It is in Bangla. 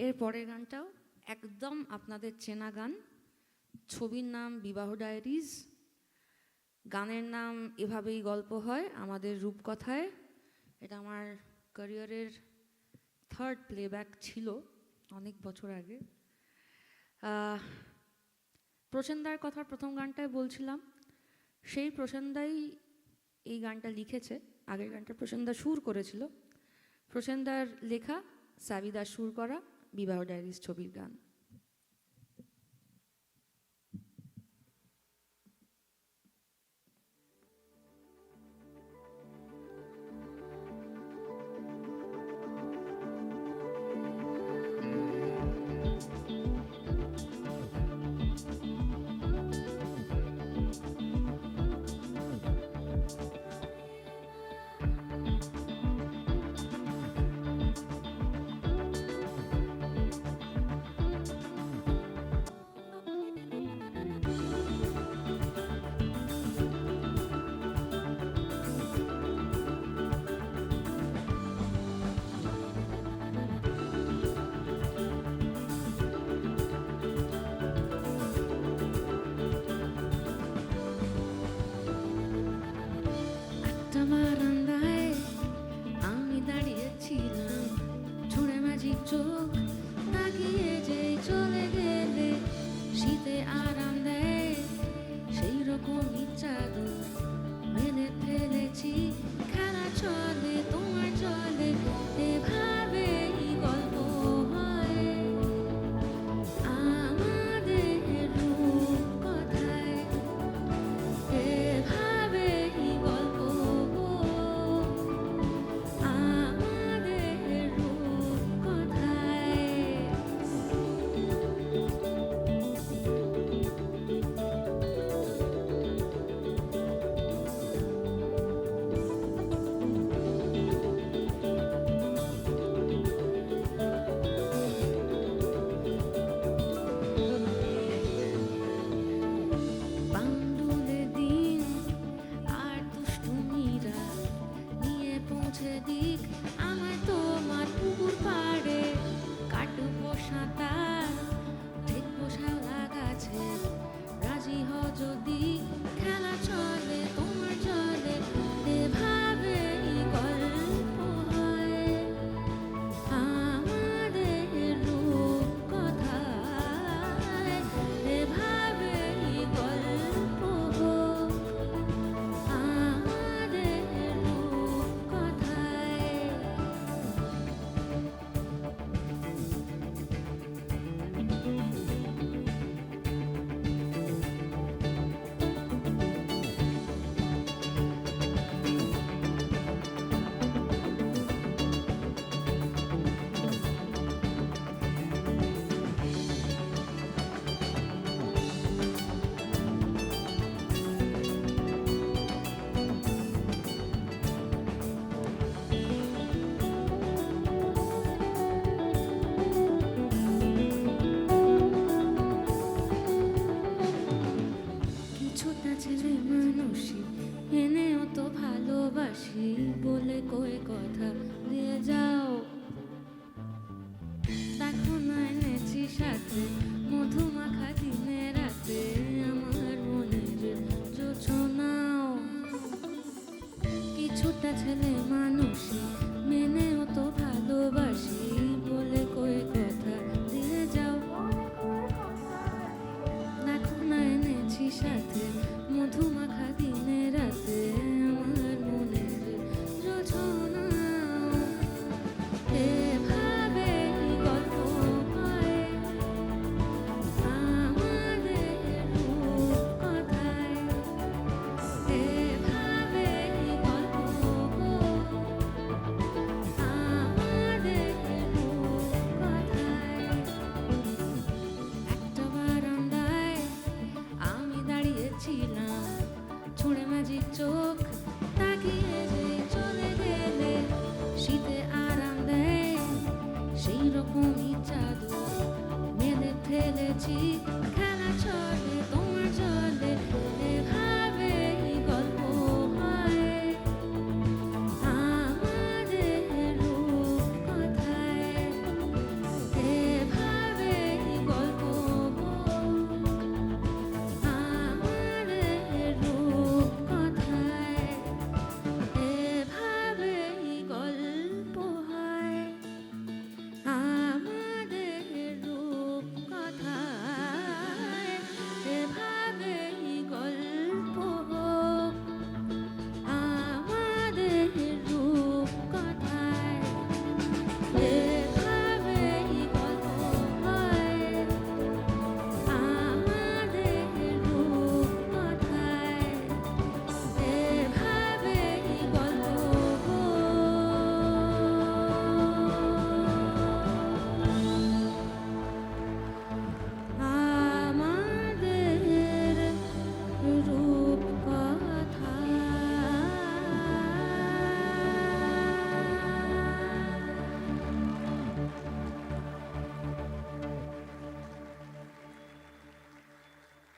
এর পরের গানটাও একদম আপনাদের চেনা গান। ছবির নাম বিবাহ ডায়েরিজ, গানের নাম এভাবেই গল্প হয় আমাদের রূপকথায়। এটা আমার ক্যারিয়ারের থার্ড প্লেব্যাক ছিল অনেক বছর আগে। প্রসেনদার কথা প্রথম গানটায় বলছিলাম, সেই প্রসেনদাই এই গানটা লিখেছে। আগের গানটা প্রসেনদা সুর করেছিল। প্রসেনদার লেখা, সাবিদার সুর করা বিবাহ ডায়েরিজ ছবির গান। বারান্দায় আমি দাঁড়িয়েছিলাম, ছুঁড়ে ম্যাজিক চোখ তাকিয়ে যেই চলে গেলে, শীতে আরাম দেয় সেই রকম ইচ্ছা মেনে ফেলেছি। খেলা চলে তোমার চলে, এভাবে গল্প হয় আমাদের রূপকথায়, এভাবে গল্প আমাদের রূপকথায়। বাউন্ডুলে দিন আর দুষ্টুমিরা নিয়ে পৌঁছে দিক আমায় তোমার পুকুর পাড়ে, কাটবো সাঁতার দেখবো শ্যাওলা গাছে, রাজি হও যদি খেলা চলে তোমার চলে, এভাবে গল্প হয় আমাদের রূপকথায়, এভাবে গল্প হোক আমাদের রূপকথায়। কিছুটা ছেলে মানুষই এনেও তো ভালোবাসি বলে কই কথা দিয়ে যাও, দেখো না এনেছি সাথে মধুমাখা দিনে রাতে আমার মনের জোছনাও। কিছুটা ছেলে মানুষই মেনেও তো ভালোবাসি বলে কই কথা দিয়ে যাও, দেখো না এনেছি সাথে